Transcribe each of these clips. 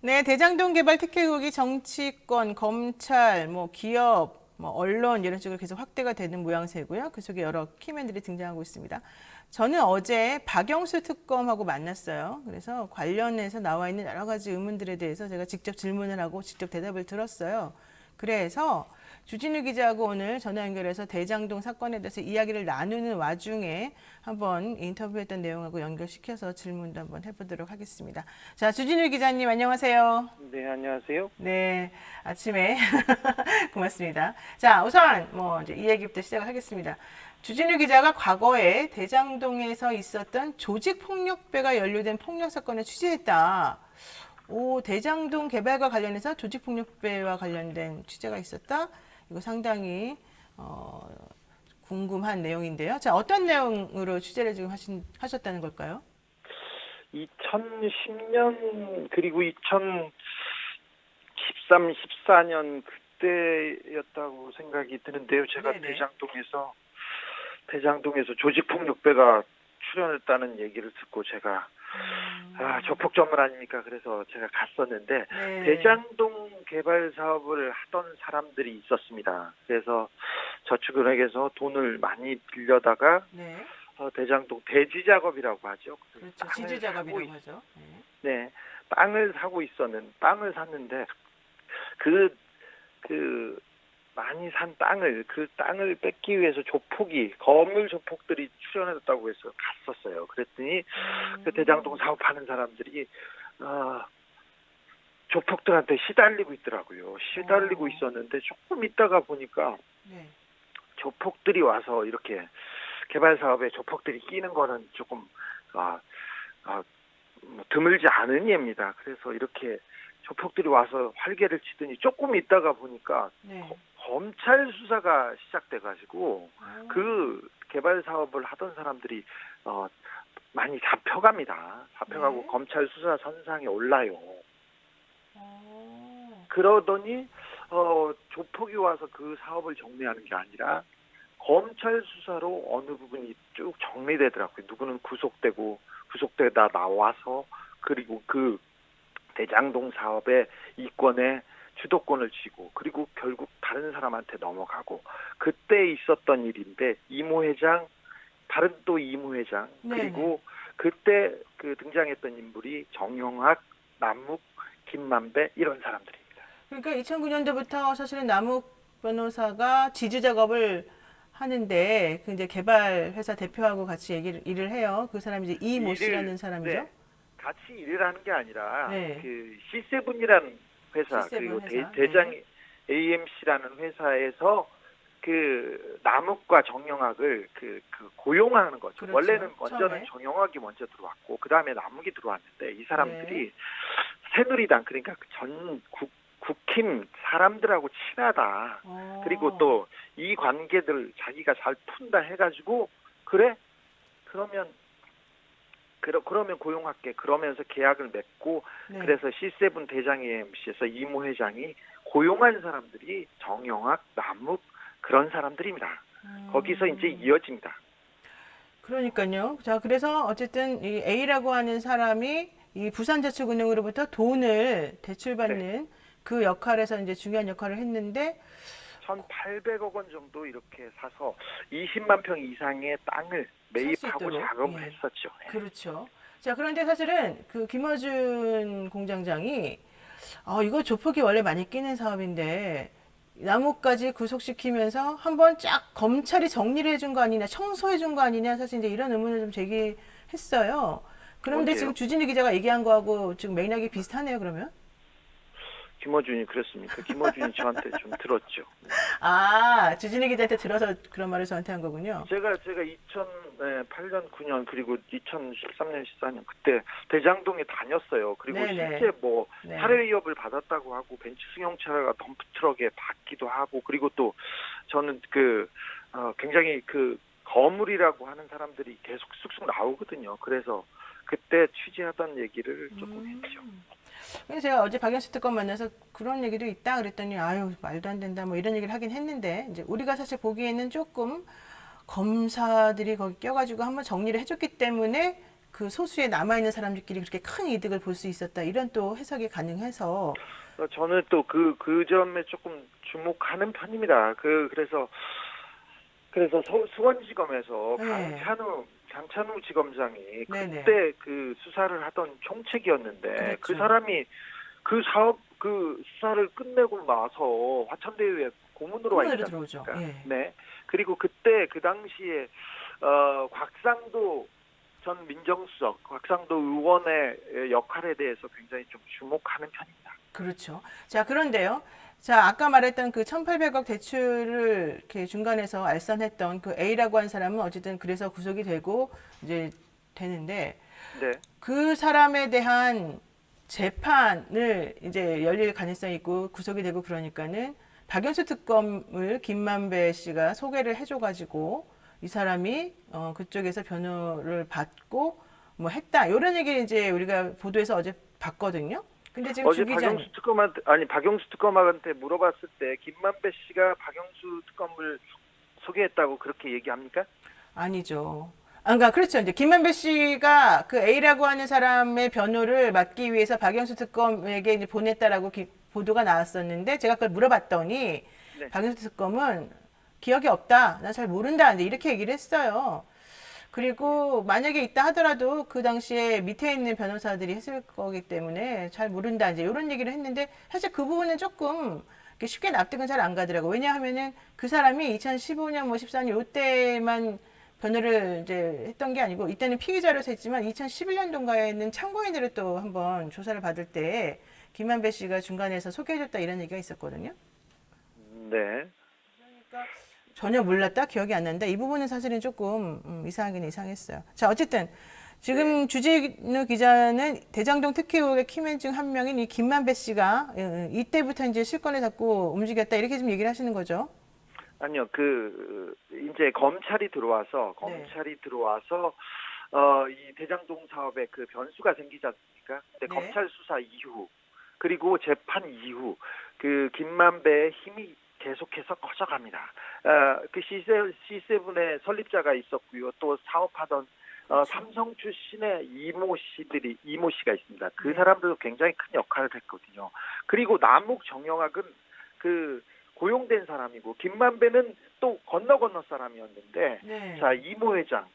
네, 대장동 개발 특혜국이 정치권, 검찰, 뭐 기업, 뭐 언론 이런 쪽으로 계속 확대가 되는 모양새고요. 그 속에 여러 키맨들이 등장하고 있습니다. 저는 어제 박영수 특검하고 만났어요. 그래서 관련해서 나와 있는 여러 가지 의문들에 대해서 제가 직접 질문을 하고 직접 대답을 들었어요. 그래서 주진우 기자하고 오늘 전화 연결해서 대장동 사건에 대해서 이야기를 나누는 와중에 한번 인터뷰했던 내용하고 연결시켜서 질문도 한번 해보도록 하겠습니다. 자, 주진우 기자님 안녕하세요. 네, 안녕하세요. 네, 아침에 고맙습니다. 자, 우선 뭐 이제 이 얘기부터 시작을 하겠습니다. 주진우 기자가 과거에 대장동에서 있었던 조직폭력배가 연루된 폭력 사건을 취재했다. 오, 대장동 개발과 관련해서 조직폭력배와 관련된 취재가 있었다. 이거 상당히 궁금한 내용인데요. 자, 어떤 내용으로 취재를 지금 하셨다는 걸까요? 2010년 그리고 2013, 14년 그때였다고 생각이 드는데요. 제가 네네. 대장동에서 조직폭력배가 출연했다는 얘기를 듣고 제가 조폭 전문 아닙니까? 그래서 제가 갔었는데 네. 대장동 개발 사업을 하던 사람들이 있었습니다. 그래서 저축은행에서 돈을 많이 빌려다가 네. 대장동 대지 작업이라고 하죠. 그렇죠. 지주 작업이라고 하죠. 네. 네, 땅을 샀는데 그 많이 산 그 땅을 뺏기 위해서 거물 조폭들이 출연했다고 해서 갔었어요. 그랬더니 그 대장동 사업하는 사람들이 어, 조폭들한테 시달리고 있더라고요. 시달리고 있었는데 조금 있다가 보니까 네. 조폭들이 와서 이렇게 개발 사업에 조폭들이 끼는 거는 조금 아, 뭐 드물지 않은 예입니다. 그래서 이렇게 조폭들이 와서 활개를 치더니 조금 있다가 보니까 네. 검찰 수사가 시작돼가지고 오. 그 개발 사업을 하던 사람들이 많이 잡혀갑니다. 잡혀가고 네. 검찰 수사 선상에 올라요. 오. 그러더니 조폭이 와서 그 사업을 정리하는 게 아니라 검찰 수사로 어느 부분이 쭉 정리되더라고요. 누구는 구속되다 나와서 그리고 그 대장동 사업의 이권에 주도권을 쥐고 그리고 결국 다른 사람한테 넘어가고 그때 있었던 일인데 다른 또 이모 회장 그리고 그때 그 등장했던 인물이 정영학, 남욱, 김만배 이런 사람들입니다. 그러니까 2009년도부터 사실은 남욱 변호사가 지주 작업을 하는데 그 이제 개발 회사 대표하고 같이 일을 해요. 그 사람이 이제 이모 씨라는 사람이죠. 네, 같이 일을 하는 게 아니라 네. 그 C7이라는 회사 C7 그리고 회사. 대장 네. AMC라는 회사에서 그 남욱과 정영학을 그 고용하는 거죠. 그렇죠. 원래는 먼저는 처음에. 정영학이 먼저 들어왔고 그 다음에 남욱이 들어왔는데 이 사람들이 네. 새누리당 그러니까 국힘 사람들하고 친하다. 그리고 또 이 관계들 자기가 잘 푼다 해가지고 그래 그러면 고용할게 그러면서 계약을 맺고 네. 그래서 C7 대장 AMC에서 이모 회장이 고용한 사람들이 정영학, 남욱 그런 사람들입니다. 거기서 이제 이어집니다. 그러니까요. 자, 그래서 어쨌든 이 A라고 하는 사람이 이 부산저축은행으로부터 돈을 대출받는 그 역할에서 이제 중요한 역할을 했는데 1,800억 원 정도 이렇게 사서 20만 평 이상의 땅을 매입하고 있도록, 작업을 예. 했었죠. 네. 그렇죠. 자, 그런데 사실은 그 김어준 공장장이 이거 조폭이 원래 많이 끼는 사업인데 나무까지 구속시키면서 한번 쫙 검찰이 정리를 해준 거 아니냐, 청소해준 거 아니냐, 사실 이제 이런 의문을 좀 제기했어요. 그런데 지금 언제요? 주진우 기자가 얘기한 거하고 지금 맥락이 비슷하네요, 그러면? 김어준이 그렇습니까? 김어준이 저한테 좀 들었죠. 주진우 기자한테 들어서 그런 말을 저한테 한 거군요. 제가 2008년, 9년 그리고 2013년, 14년 그때 대장동에 다녔어요. 그리고 네네. 실제 뭐 네. 살해 위협을 받았다고 하고 벤츠 승용차가 덤프트럭에 박기도 하고 그리고 또 저는 굉장히 그 거물이라고 하는 사람들이 계속 쑥쑥 나오거든요. 그래서 그때 취재하던 얘기를 조금 했죠. 그래서 제가 어제 박영수 특검 만나서 그런 얘기도 있다 그랬더니 아유 말도 안 된다 뭐 이런 얘기를 하긴 했는데 이제 우리가 사실 보기에는 조금 검사들이 거기 껴가지고 한번 정리를 해줬기 때문에 그 소수에 남아있는 사람들끼리 그렇게 큰 이득을 볼 수 있었다. 이런 또 해석이 가능해서. 저는 또 그 점에 조금 주목하는 편입니다. 그래서 수원지검에서 네. 장찬우 지검장이 네네. 그때 그 수사를 하던 총책이었는데 그 그렇죠. 사람이 그 수사를 끝내고 나서 화천대유에 고문으로 와 고문으로 있지 들어오죠. 않습니까? 예. 네. 그리고 그때 그 당시에 곽상도 전 민정수석, 곽상도 의원의 역할에 대해서 굉장히 좀 주목하는 편입니다. 그렇죠. 자, 그런데요. 자, 아까 말했던 그 1,800억 대출을 이렇게 중간에서 알선했던 그 A라고 한 사람은 어쨌든 그래서 구속이 되고 이제 되는데 네. 그 사람에 대한 재판을 이제 열릴 가능성이 있고 구속이 되고 그러니까는 박영수 특검을 김만배 씨가 소개를 해줘가지고 이 사람이 그쪽에서 변호를 받고 뭐 했다 이런 얘기 이제 우리가 보도에서 어제 봤거든요. 근데 지금 어제 주 기자님 박영수 특검한테 물어봤을 때 김만배 씨가 박영수 특검을 소개했다고 그렇게 얘기합니까? 아니죠. 아, 그러니까 그렇죠. 이제 김만배 씨가 그 A라고 하는 사람의 변호를 맡기 위해서 박영수 특검에게 이제 보냈다라고 보도가 나왔었는데 제가 그걸 물어봤더니 네. 박영수 특검은 기억이 없다. 나 잘 모른다. 이제 이렇게 얘기를 했어요. 그리고 만약에 있다 하더라도 그 당시에 밑에 있는 변호사들이 했을 거기 때문에 잘 모른다. 이제 이런 얘기를 했는데 사실 그 부분은 조금 이렇게 쉽게 납득은 잘 안 가더라고. 왜냐하면은 그 사람이 2015년 뭐 14년 요때만 변호를 이제 했던 게 아니고 이때는 피의자로서 했지만 2011년도인가에는 참고인으로 또 한번 조사를 받을 때 김만배 씨가 중간에서 소개해줬다 이런 얘기가 있었거든요. 네. 전혀 몰랐다? 기억이 안 난다? 이 부분은 사실은 조금 이상하긴 이상했어요. 자, 어쨌든 지금 주진우 기자는 대장동 특혜 의혹의 키맨 중 한 명인 이 김만배 씨가 이때부터 이제 실권을 잡고 움직였다 이렇게 좀 얘기를 하시는 거죠. 아니요. 이제 검찰이 들어와서 네. 이 대장동 사업에 그 변수가 생기지 않습니까? 근데 네. 검찰 수사 이후 그리고 재판 이후 그 김만배의 힘이 계속해서 커져갑니다. 그 C7의 설립자가 있었고요. 또 사업하던 삼성 출신의 이모 씨가 있습니다. 그 네. 사람들도 굉장히 큰 역할을 했거든요. 그리고 남욱 정영학은 그 고용된 사람이고 김만배는 또 건너 사람이었는데 네. 자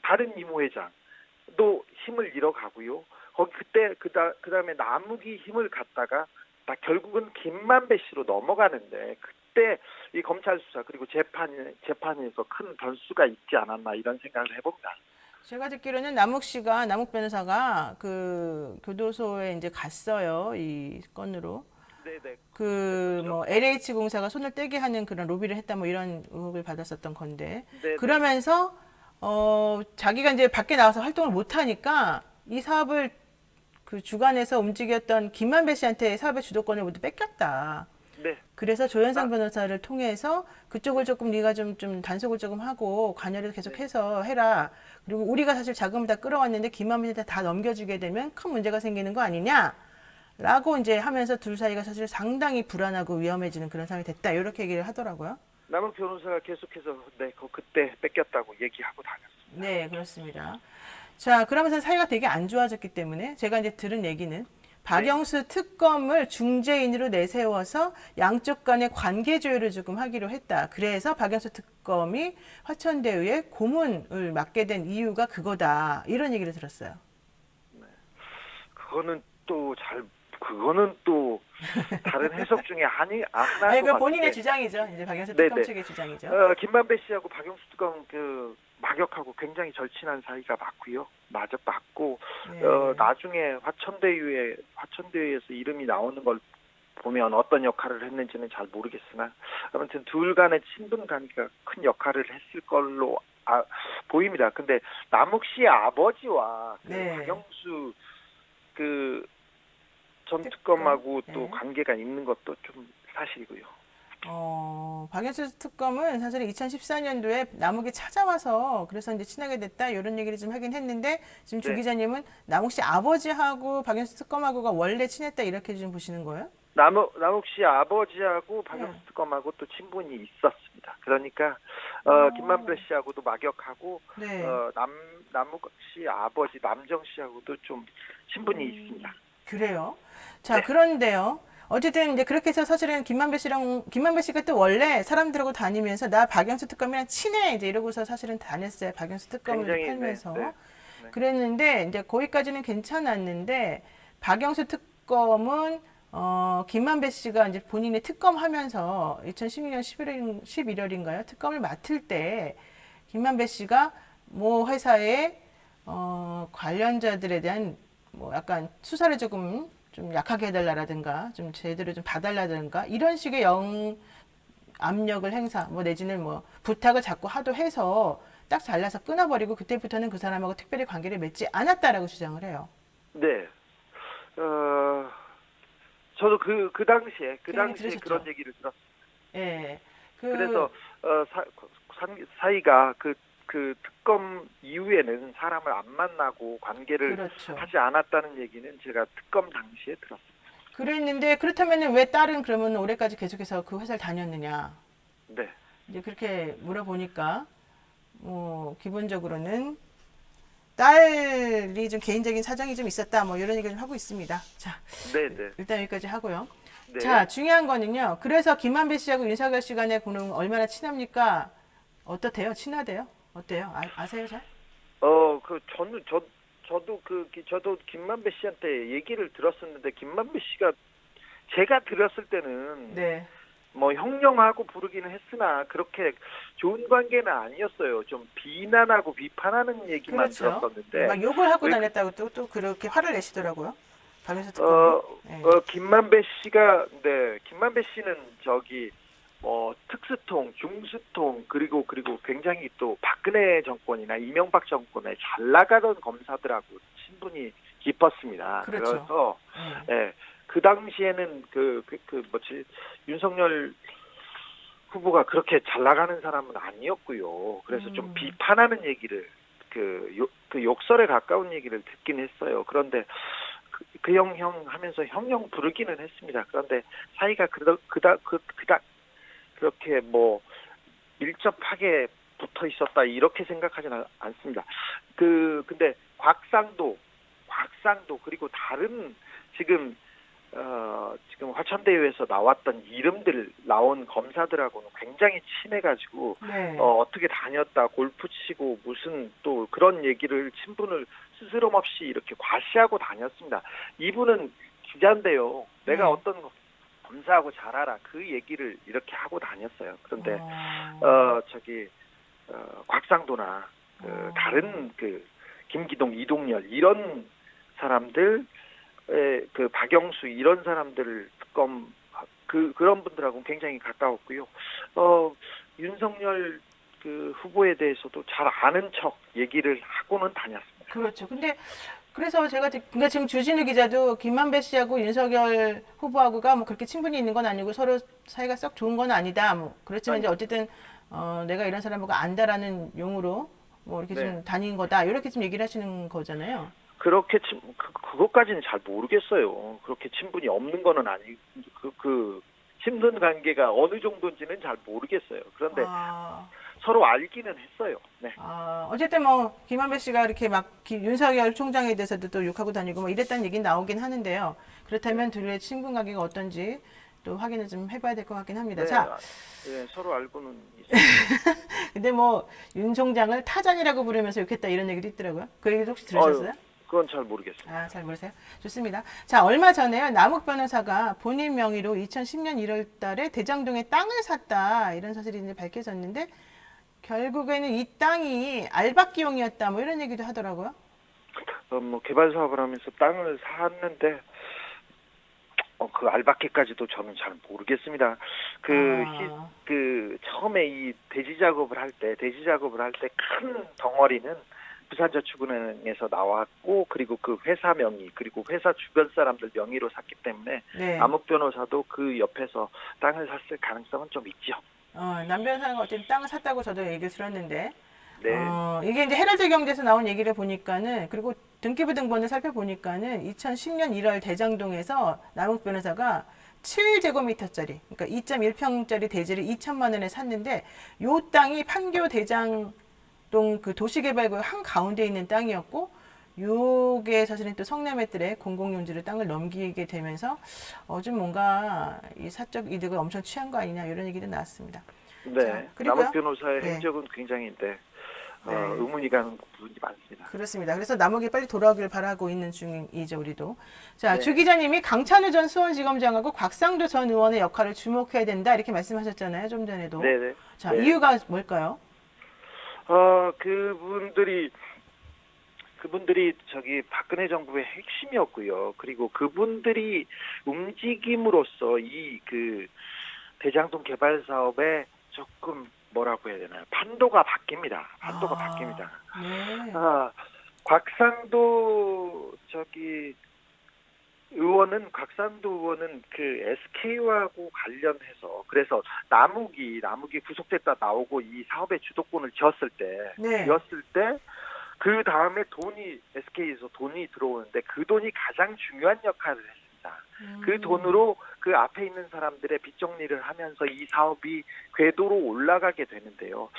다른 이모 회장도 힘을 잃어가고요. 거기 그때 그다음에 남욱이 힘을 갖다가 결국은 김만배 씨로 넘어가는데 그때 이 검찰 수사 그리고 재판에서 큰 변수가 있지 않았나 이런 생각을 해봅니다. 제가 듣기로는 남욱 변호사가 그 교도소에 이제 갔어요. 이 건으로. 네네. 그 그렇죠. 뭐 LH 공사가 손을 떼게 하는 그런 로비를 했다 뭐 이런 의혹을 받았었던 건데 네네. 그러면서 자기가 이제 밖에 나와서 활동을 못 하니까 이 사업을 그 주관해서 움직였던 김만배 씨한테 사업의 주도권을 모두 뺏겼다. 네. 그래서 조현상 변호사를 통해서 그쪽을 조금 네가 좀 단속을 조금 하고 관여를 계속해서 해라. 그리고 우리가 사실 자금을 다 끌어왔는데 김만배한테 다 넘겨주게 되면 큰 문제가 생기는 거 아니냐? 라고 이제 하면서 둘 사이가 사실 상당히 불안하고 위험해지는 그런 상황이 됐다. 이렇게 얘기를 하더라고요. 남욱 변호사가 계속해서 그때 뺏겼다고 얘기하고 다녔습니다. 네, 그렇습니다. 자, 그러면서 사이가 되게 안 좋아졌기 때문에 제가 이제 들은 얘기는 박영수 특검을 중재인으로 내세워서 양쪽 간의 관계 조율을 조금 하기로 했다. 그래서 박영수 특검이 화천대유에 고문을 맡게 된 이유가 그거다. 이런 얘기를 들었어요. 그거는 또 다른 해석 중에 하나인 아니, 것 그 본인의 같은데. 주장이죠. 이제 박영수 네네. 특검 측의 주장이죠. 김만배 씨하고 박영수 특검 막역하고 굉장히 절친한 사이가 맞고 네. 나중에 화천대유에서 이름이 나오는 걸 보면 어떤 역할을 했는지는 잘 모르겠으나 아무튼 둘 간의 친분 관계가 큰 역할을 했을 걸로 보입니다. 근데 남욱 씨의 아버지와 네. 박영수 전 특검하고 또 네. 관계가 있는 것도 좀 사실이고요. 박영수 특검은 사실 2014년도에 남욱이 찾아와서 그래서 이제 친하게 됐다 이런 얘기를 좀 하긴 했는데 지금 주 네. 기자님은 남욱 씨 아버지하고 박영수 특검하고가 원래 친했다 이렇게 좀 보시는 거예요? 남욱 씨 아버지하고 박영수 특검하고 또 친분이 있었습니다. 그러니까 김만배 씨하고도 막역하고 네. 남욱 씨 아버지 남정 씨하고도 좀 친분이 있습니다. 그래요. 자, 네. 그런데요. 어쨌든 이제 그렇게 해서 사실은 김만배 씨가 또 원래 사람들하고 다니면서 나 박영수 특검이랑 친해 이제 이러고서 사실은 다녔어요. 박영수 특검을 굉장히 팔면서. 네. 그랬는데 이제 거기까지는 괜찮았는데 박영수 특검은 김만배 씨가 이제 본인이 특검하면서 2016년 11월인가요? 특검을 맡을 때 김만배 씨가 모 회사의 관련자들에 대한 뭐 약간 수사를 조금 좀 약하게 해달라라든가 좀 제대로 좀 봐달라든가 이런 식의 압력을 행사 뭐 내지는 뭐 부탁을 자꾸 하도 해서 딱 잘라서 끊어버리고 그때부터는 그 사람하고 특별히 관계를 맺지 않았다라고 주장을 해요. 네. 저도 그 당시에 그 얘기 들으셨죠? 그런 얘기를 들었어요. 예. 그래서 사이가 그 특검 이후에는 사람을 안 만나고 관계를 그렇죠. 하지 않았다는 얘기는 제가 특검 당시에 들었어요. 그랬는데 그렇다면은 왜 딸은 그러면 올해까지 계속해서 그 회사를 다녔느냐? 네. 이제 그렇게 물어보니까 뭐 기본적으로는 딸이 좀 개인적인 사정이 좀 있었다 뭐 이런 얘기를 좀 하고 있습니다. 자, 네. 일단 여기까지 하고요. 네. 자, 중요한 거는요. 그래서 김만배 씨하고 윤석열 씨 간의 고는 얼마나 친합니까? 어떻대요? 친하대요? 어때요? 아세요, 잘? 저도 김만배 씨한테 얘기를 들었었는데 김만배 씨가 제가 들었을 때는 네. 뭐 형령하고 부르기는 했으나 그렇게 좋은 관계는 아니었어요. 좀 비난하고 비판하는 얘기만 그렇죠. 들었었는데 막 욕을 하고 왜- 다녔다고 또 그렇게 화를 내시더라고요. 박영수 특검이. 네. 김만배 씨는 저기 특수통, 중수통 그리고 굉장히 또 박근혜 정권이나 이명박 정권에 잘 나가던 검사들하고 친분이 깊었습니다. 그렇죠. 그래서 네. 예, 그 당시에는 윤석열 후보가 그렇게 잘 나가는 사람은 아니었고요. 그래서 좀 비판하는 얘기를 그 욕설에 가까운 얘기를 듣긴 했어요. 그런데 그 형 하면서 형령 부르기는 했습니다. 그런데 사이가 그렇게 뭐 밀접하게 붙어 있었다 이렇게 생각하지는 않습니다. 근데 곽상도 그리고 다른 지금 화천대유에서 나왔던 이름들 나온 검사들하고는 굉장히 친해가지고 네. 어떻게 다녔다 골프 치고 무슨 또 그런 얘기를 친분을 스스럼 없이 이렇게 과시하고 다녔습니다. 이분은 기자인데요. 내가 네. 어떤 검사하고 잘 알아 그 얘기를 이렇게 하고 다녔어요. 그런데 곽상도나 다른 김기동, 이동열 이런 사람들 박영수 이런 사람들 특검 그런 분들하고 굉장히 가까웠고요. 윤석열 후보에 대해서도 잘 아는 척 얘기를 하고는 다녔습니다. 그렇죠. 근데 그래서 그러니까 지금 주진우 기자도 김만배 씨하고 윤석열 후보하고가 뭐 그렇게 친분이 있는 건 아니고 서로 사이가 썩 좋은 건 아니다. 뭐 그렇지만 이제 어쨌든 내가 이런 사람하고 안다라는 용어로 뭐 이렇게 좀 다닌 거다. 이렇게 좀 얘기를 하시는 거잖아요. 그렇게 그것까지는 잘 모르겠어요. 그렇게 친분이 없는 거는 아니 친분 관계가 어느 정도인지는 잘 모르겠어요. 그런데 서로 알기는 했어요. 네. 어쨌든 뭐 김만배 씨가 이렇게 막 윤석열 총장에 대해서도 또 욕하고 다니고 뭐 이랬다는 얘기는 나오긴 하는데요. 그렇다면 둘의 친분 관계가 어떤지 또 확인을 좀 해봐야 될 것 같긴 합니다. 네, 자, 서로 알고는 있어요. 근데 뭐 윤 총장을 타잔이라고 부르면서 욕했다 이런 얘기도 있더라고요. 그 얘기도 혹시 들으셨어요? 그건 잘 모르겠어요. 잘 모르세요? 좋습니다. 자, 얼마 전에요. 남욱 변호사가 본인 명의로 2010년 1월 달에 대장동에 땅을 샀다. 이런 사실이 이제 밝혀졌는데 결국에는 이 땅이 알박기용이었다. 뭐 이런 얘기도 하더라고요. 뭐 개발 사업을 하면서 땅을 샀는데 그 알바끼까지도 저는 잘 모르겠습니다. 처음에 이 대지 작업을 할 때 큰 덩어리는 부산저축은행에서 나왔고 그리고 그 회사 명의 그리고 회사 주변 사람들 명의로 샀기 때문에 네. 남욱 변호사도 그 옆에서 땅을 샀을 가능성은 좀 있죠. 남 변호사가 어쨌든 땅을 샀다고 저도 얘기를 들었는데 네. 이게 이제 헤럴드 경제에서 나온 얘기를 보니까는 그리고 등기부 등본을 살펴보니까는 2010년 1월 대장동에서 남욱 변호사가 7제곱미터짜리, 그러니까 2.1평짜리 대지를 2천만 원에 샀는데 요 땅이 판교 대장동 그 도시개발구역 한 가운데 있는 땅이었고 요게 사실은 또 성남애들의 공공용지로 땅을 넘기게 되면서 좀 뭔가 이 사적 이득을 엄청 취한 거 아니냐 이런 얘기도 나왔습니다. 자, 네, 그리고요. 남욱 변호사의 네. 행적은 굉장히 네. 의문이 가는 부분이 많습니다. 그렇습니다. 그래서 남욱이 빨리 돌아오길 바라고 있는 중이죠, 우리도. 자, 네. 주 기자님이 강찬우 전 수원지검장하고 곽상도 전 의원의 역할을 주목해야 된다 이렇게 말씀하셨잖아요, 좀 전에도. 네네. 자, 네. 이유가 뭘까요? 그분들이 저기 박근혜 정부의 핵심이었고요. 그리고 그분들이 움직임으로써 이 그 대장동 개발 사업에 조금 뭐라고 해야 되나요? 판도가 바뀝니다. 판도가 바뀝니다. 네. 곽상도 곽상도 의원은 그 SK하고 관련해서 그래서 남욱이 구속됐다 나오고 이 사업의 주도권을 쥐었을 때 그 다음에 SK에서 돈이 들어오는데 그 돈이 가장 중요한 역할을 했습니다. 그 돈으로 그 앞에 있는 사람들의 빚 정리를 하면서 이 사업이 궤도로 올라가게 되는데요.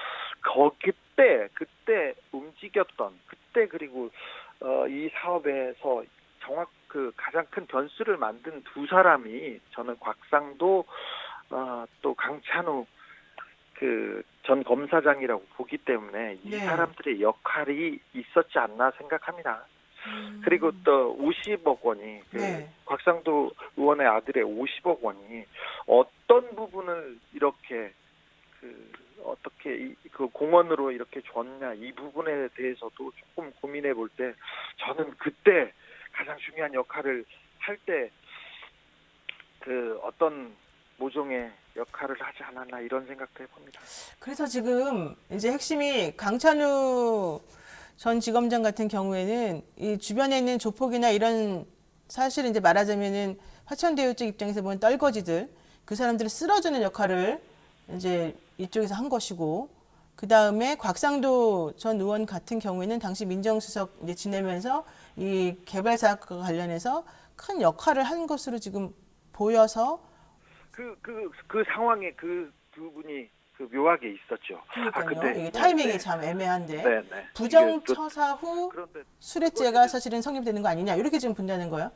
그때 움직였던 그리고 이 사업에서 가장 큰 변수를 만든 두 사람이 저는 곽상도 또 강찬우 전 검사장이라고 보기 때문에 이 네. 사람들의 역할이 있었지 않나 생각합니다. 그리고 또 50억 원이 네. 곽상도 의원의 아들의 50억 원이 어떤 부분을 이렇게 어떻게 그 공원으로 이렇게 줬냐 이 부분에 대해서도 조금 고민해 볼 때 저는 그때 가장 중요한 역할을 할 때 어떤 모종의 역할을 하지 않았나 이런 생각도 해봅니다. 그래서 지금 이제 핵심이 강찬우 전 지검장 같은 경우에는 이 주변에 있는 조폭이나 이런 사실 이제 말하자면은 화천대유 쪽 입장에서 보면 떨거지들 그 사람들을 쓸어주는 역할을 이제 이쪽에서 한 것이고 그 다음에 곽상도 전 의원 같은 경우에는 당시 민정수석 이제 지내면서 이 개발 사업과 관련해서 큰 역할을 한 것으로 지금 보여서 그 상황에 그 두 분이 묘하게 있었죠. 그러니까요. 이게 타이밍이 네. 참 애매한데 네. 부정처사 후 그런데 수뢰죄가 사실은 성립되는 거 아니냐 이렇게 지금 본다는 거예요.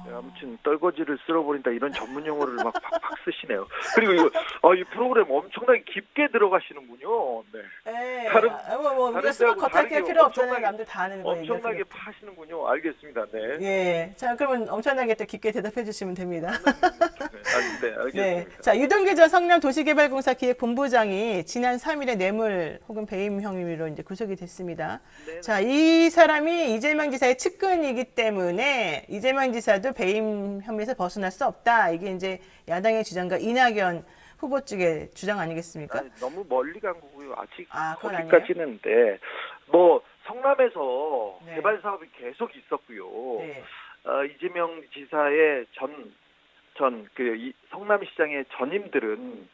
아무튼 떨거지를 쓸어버린다 이런 전문 용어를 막 팍팍 쓰시네요. 그리고 이 프로그램 엄청나게 깊게 들어가시는군요. 네. 네. 다른 우리가 수박 데하고 겉핥기 할 다르게 필요 없잖아요. 엄청나게 남들 다 아는 거예요. 엄청나게 파시는군요. 알겠습니다. 네. 예. 자, 그러면 엄청나게 또 깊게 대답해 주시면 됩니다. 네, 알겠습니다. 네. 자, 유동규 전 성남도시개발공사 기획본부장이 지난 3일에 뇌물 혹은 배임 혐의로 이제 구속이 됐습니다. 네네. 자, 이 사람이 이재명 지사의 측근이기 때문에 이재명 지사도 배임 혐의에서 벗어날 수 없다. 이게 이제 야당의 주장과 이낙연 후보 측의 주장 아니겠습니까? 너무 멀리 간 거고요. 아직 그건 거기까지는 성남에서 네. 개발 사업이 계속 있었고요. 네. 이재명 지사의 성남시장의 전임들은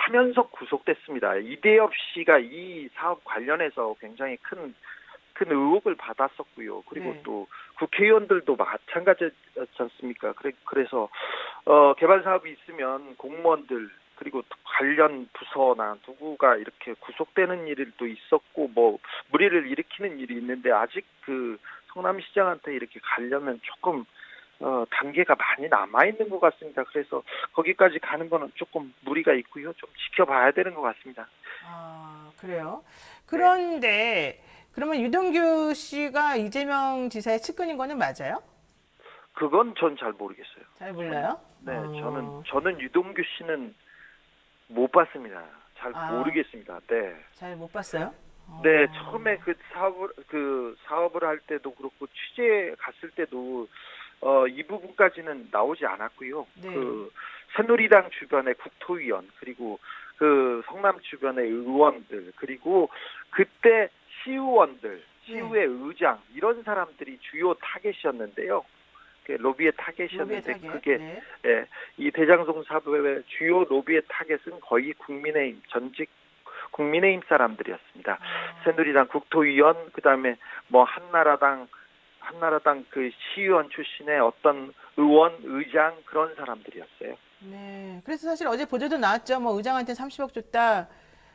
3연속 구속됐습니다. 이대엽 씨가 이 사업 관련해서 굉장히 큰 의혹을 받았었고요. 그리고 네. 또 국회의원들도 마찬가지지 않습니까? 그래서 개발 사업이 있으면 공무원들 그리고 관련 부서나 누구가 이렇게 구속되는 일도 있었고 무리를 일으키는 일이 있는데 아직 성남시장한테 이렇게 가려면 조금 단계가 많이 남아있는 것 같습니다. 그래서 거기까지 가는 거는 조금 무리가 있고요. 좀 지켜봐야 되는 것 같습니다. 그래요. 그런데 그러면 유동규 씨가 이재명 지사의 측근인 거는 맞아요? 그건 전 잘 모르겠어요. 잘 몰라요? 네, 저는 유동규 씨는 못 봤습니다. 잘 모르겠습니다. 네. 잘 못 봤어요? 네, 처음에 사업을 할 때도 그렇고 취재 갔을 때도 이 부분까지는 나오지 않았고요. 네. 새누리당 주변의 국토위원 그리고 성남 주변의 의원들 그리고 그때 시의원들, 시의회 의장 이런 사람들이 주요 타겟이었는데요. 로비의 타겟이었는데 그게 이 대장동 사업의 주요 로비의 타겟은 거의 전직 국민의힘 사람들이었습니다. 새누리당 국토위원 그다음에 한나라당 한나라당 그 시의원 출신의 어떤 의원, 의장 그런 사람들이었어요. 네. 그래서 사실 어제 보도도 나왔죠. 뭐 의장한테 30억 줬다,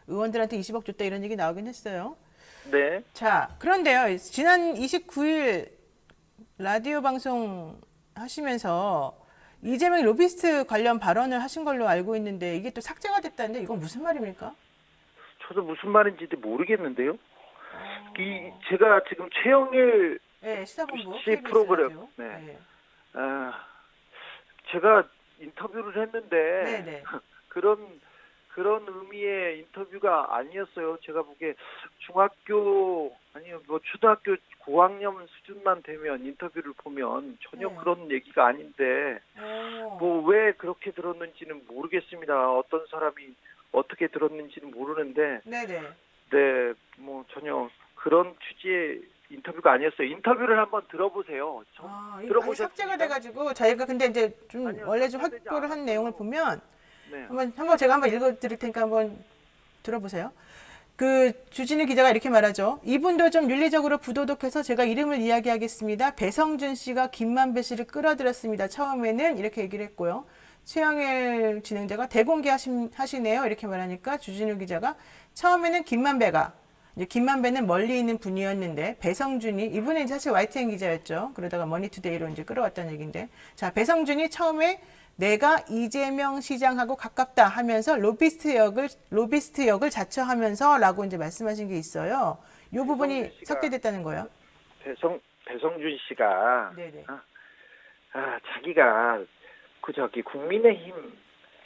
의원들한테 20억 줬다 이런 얘기 나오긴 했어요. 네. 자, 그런데요. 지난 29일 라디오 방송 하시면서 이재명 로비스트 관련 발언을 하신 걸로 알고 있는데 이게 또 삭제가 됐다는데 이건 무슨 말입니까? 저도 무슨 말인지 모르겠는데요. 제가 지금 최영일 네, 시사본부 씨 KBS 프로그램, 라디오. 네. 네. 아, 제가 인터뷰를 했는데 네, 네. 그런 의미의 인터뷰가 아니었어요. 제가 보기에 중학교 아니면 뭐 초등학교 고학년 수준만 되면 인터뷰를 보면 전혀 네. 그런 얘기가 아닌데 뭐 왜 그렇게 들었는지는 모르겠습니다. 어떤 사람이 어떻게 들었는지는 모르는데 네, 네. 네, 뭐 전혀 그런 취지의 인터뷰가 아니었어요. 인터뷰를 한번 들어보세요. 이게 들어보셨습니까? 삭제가 돼가지고 저희가 근데 이제 좀 아니요, 원래 좀 삭제되지 확보를 한 않았어요. 내용을 보면 네. 한번 제가 한번 읽어드릴 테니까 한번 들어보세요. 그 주진우 기자가 이렇게 말하죠. 이분도 좀 윤리적으로 부도덕해서 제가 이름을 이야기하겠습니다. 배성준 씨가 김만배 씨를 끌어들였습니다. 처음에는 이렇게 얘기를 했고요. 최영일 진행자가 대공개하시네요. 이렇게 말하니까 주진우 기자가 처음에는 김만배가 이제 김만배는 멀리 있는 분이었는데 배성준이 이분은 사실 YTN 기자였죠. 그러다가 머니투데이로 이제 끌어왔다는 얘기인데 자 배성준이 처음에 내가 이재명 시장하고 가깝다 하면서 로비스트 역을 자처하면서라고 이제 말씀하신 게 있어요. 이 부분이 배성준 씨가- 삭제됐다는 거예요. 배성준 씨가 네네. 자기가 국민의힘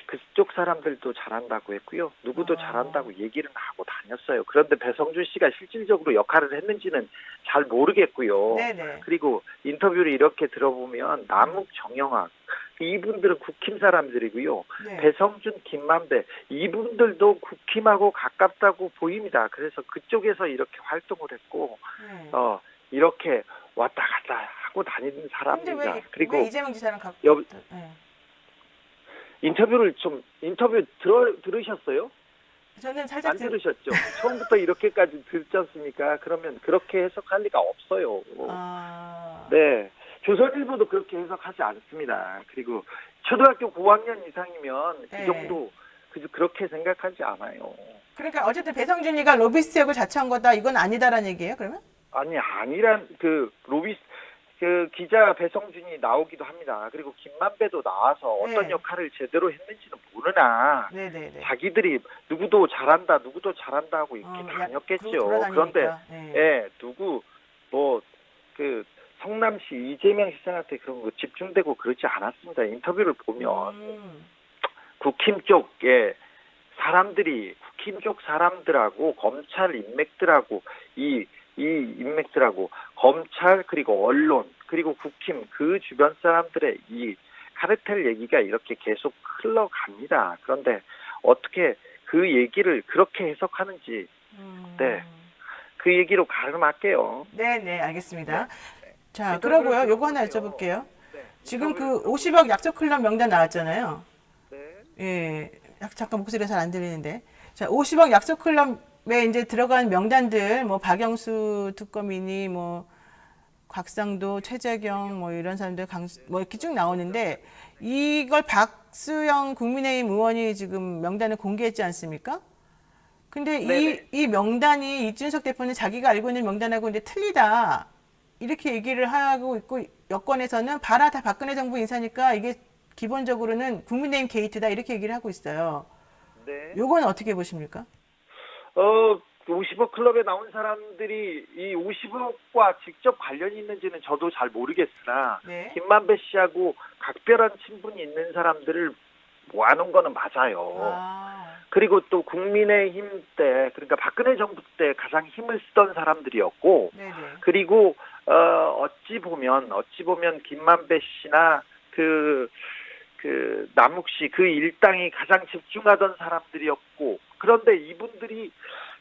그쪽 사람들도 잘한다고 했고요. 누구도 잘한다고 얘기를 하고 다녔어요. 그런데 배성준 씨가 실질적으로 역할을 했는지는 잘 모르겠고요. 네네. 그리고 인터뷰를 이렇게 들어보면 남욱, 정영학 이분들은 국힘 사람들이고요. 네. 배성준, 김만배 이분들도 국힘하고 가깝다고 보입니다. 그래서 그쪽에서 이렇게 활동을 했고 네. 이렇게 왔다 갔다 하고 다니는 근데 사람입니다. 왜 그리고 이재명 지사랑 가깝다? 여- 네. 인터뷰 들으셨어요? 저는 살짝 안 들으셨죠? 처음부터 이렇게까지 듣지 않습니까? 그러면 그렇게 해석할 리가 없어요. 네. 조선일보도 그렇게 해석하지 않습니다. 그리고 초등학교 고학년 이상이면 네. 그 정도 그렇게 생각하지 않아요. 그러니까 어쨌든 배성준이가 로비스트 역을 자처한 거다 이건 아니다라는 얘기예요. 그러면? 아니란 기자 배성준이 나오기도 합니다. 그리고 김만배도 나와서 어떤 네. 역할을 제대로 했는지는 모르나 네네네. 자기들이 누구도 잘한다 하고 이렇게 다녔겠죠. 그런데 성남시 이재명 시장한테 그런 거 집중되고 그러지 않았습니다. 인터뷰를 보면 국힘 쪽에 국힘 쪽 사람들하고 검찰 인맥들하고 이 인맥들하고 검찰 그리고 언론 그리고 국힘 그 주변 사람들의 이 카르텔 얘기가 이렇게 계속 흘러갑니다. 그런데 어떻게 그 얘기를 그렇게 해석하는지 그 얘기로 가름할게요. 네네 알겠습니다. 네. 자 그러고요. 요거 하나 여쭤볼게요. 지금 그 50억 약속 클럽 명단 나왔잖아요. 네. 예, 잠깐 목소리가 잘 안 들리는데. 자, 50억 약속 클럽에 이제 들어간 명단들, 뭐 박영수 특검이니, 뭐 곽상도, 최재경, 뭐 이런 사람들 뭐 이렇게 쭉 나오는데 이걸 박수영 국민의힘 의원이 지금 명단을 공개했지 않습니까? 근데 이 명단이 이준석 대표는 자기가 알고 있는 명단하고 이제 틀리다 이렇게 얘기를 하고 있고 여권에서는 봐라 다 박근혜 정부 인사니까 이게 기본적으로는 국민의힘 게이트다 이렇게 얘기를 하고 있어요. 네. 요건 어떻게 보십니까? 50억 클럽에 나온 사람들이 이 50억과 직접 관련이 있는지는 저도 잘 모르겠으나 네. 김만배 씨하고 각별한 친분이 있는 사람들을 모아놓은 거는 맞아요. 그리고 또 국민의힘 때 그러니까 박근혜 정부 때 가장 힘을 쓰던 사람들이었고 네네. 그리고 어찌 보면 김만배 씨나 그 남욱 씨 그 일당이 가장 집중하던 사람들이었고 그런데 이분들이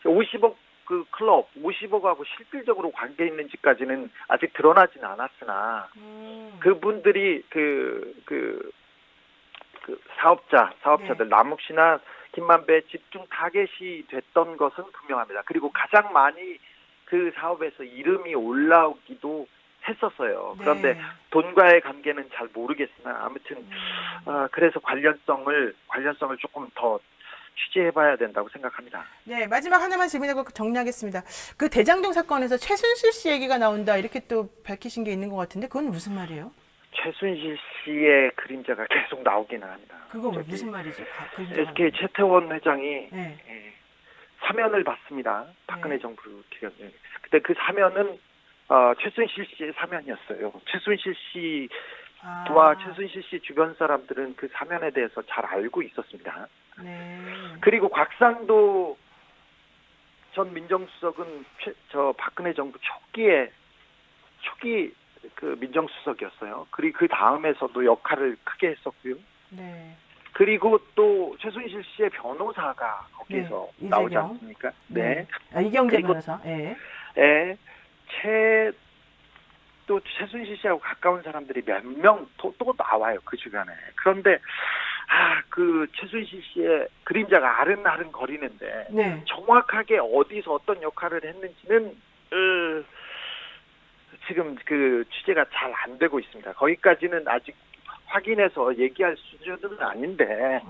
50억 그 클럽 50억하고 실질적으로 관계 있는지까지는 아직 드러나진 않았으나 그분들이 그 사업자들 남욱 씨나 김만배 집중 타겟이 됐던 것은 분명합니다. 그리고 가장 많이 그 사업에서 이름이 올라오기도 했었어요. 네. 그런데 돈과의 관계는 잘 모르겠으나 아무튼 그래서 관련성을 조금 더 취재해봐야 된다고 생각합니다. 네, 마지막 하나만 질문하고 정리하겠습니다. 그 대장동 사건에서 최순실 씨 얘기가 나온다 이렇게 또 밝히신 게 있는 것 같은데 그건 무슨 말이에요? 최순실 씨의 그림자가 계속 나오기는 합니다. 그거 저기 무슨 말이죠? 그림자가 SK 최태원 회장이 네. 사면을 받습니다. 박근혜 네. 정부 기간에. 그때 그 사면은 최순실 씨의 사면이었어요. 최순실 씨와 최순실 씨 주변 사람들은 그 사면에 대해서 잘 알고 있었습니다. 네. 그리고 곽상도 전 민정수석은 박근혜 정부 초기 그 민정수석이었어요. 그리고 그 다음에서도 역할을 크게 했었고요. 네. 그리고 또 최순실 씨의 변호사가 거기에서 네, 나오지 이재경. 않습니까? 네. 이경재 그리고 변호사. 예. 또 최순실 씨하고 가까운 사람들이 몇 명 또 나와요, 그 주변에. 그런데 그 최순실 씨의 그림자가 아른아른 거리는데 네. 정확하게 어디서 어떤 역할을 했는지는 지금 그 취재가 잘 안 되고 있습니다. 거기까지는 아직 확인해서 얘기할 수준은 아닌데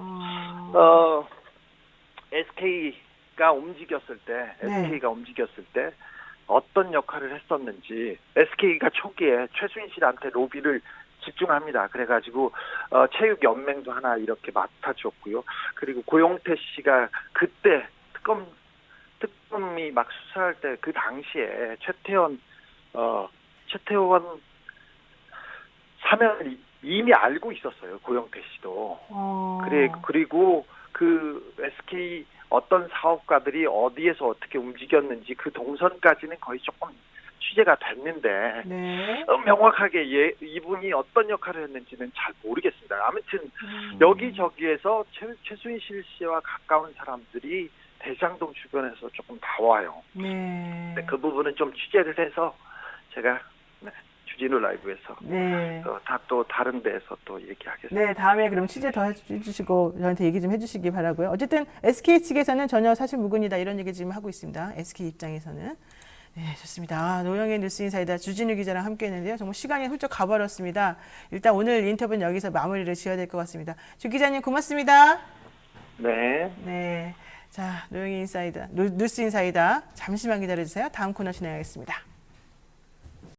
SK가 움직였을 때 어떤 역할을 했었는지 SK가 초기에 최순실한테 로비를 집중합니다. 그래가지고 체육연맹도 하나 이렇게 맡아줬고요. 그리고 고용태 씨가 그때 특검이 막 수사할 때 그 당시에 최태원 사면을 이미 알고 있었어요. 고용태 씨도. 그리고 그 SK 어떤 사업가들이 어디에서 어떻게 움직였는지 그 동선까지는 거의 조금 취재가 됐는데 네. 명확하게 이분이 어떤 역할을 했는지는 잘 모르겠습니다. 아무튼 여기저기에서 최순실 씨와 가까운 사람들이 대장동 주변에서 조금 나와요. 네. 그 부분은 좀 취재를 해서 제가 주진우 라이브에서 또 다른 데에서 또 얘기하겠습니다. 네, 다음에 그럼 취재 더 해주시고 저한테 얘기 좀 해주시기 바라고요. 어쨌든 SK 측에서는 전혀 사실 무근이다 이런 얘기 지금 하고 있습니다. SK 입장에서는. 네, 좋습니다. 노영의 뉴스인사이다 주진우 기자랑 함께했는데요. 정말 시간이 훌쩍 가버렸습니다. 일단 오늘 인터뷰는 여기서 마무리를 지어야 될 것 같습니다. 주 기자님 고맙습니다. 네. 네, 자 노영의 인사이다 뉴스인사이다 잠시만 기다려주세요. 다음 코너 진행하겠습니다.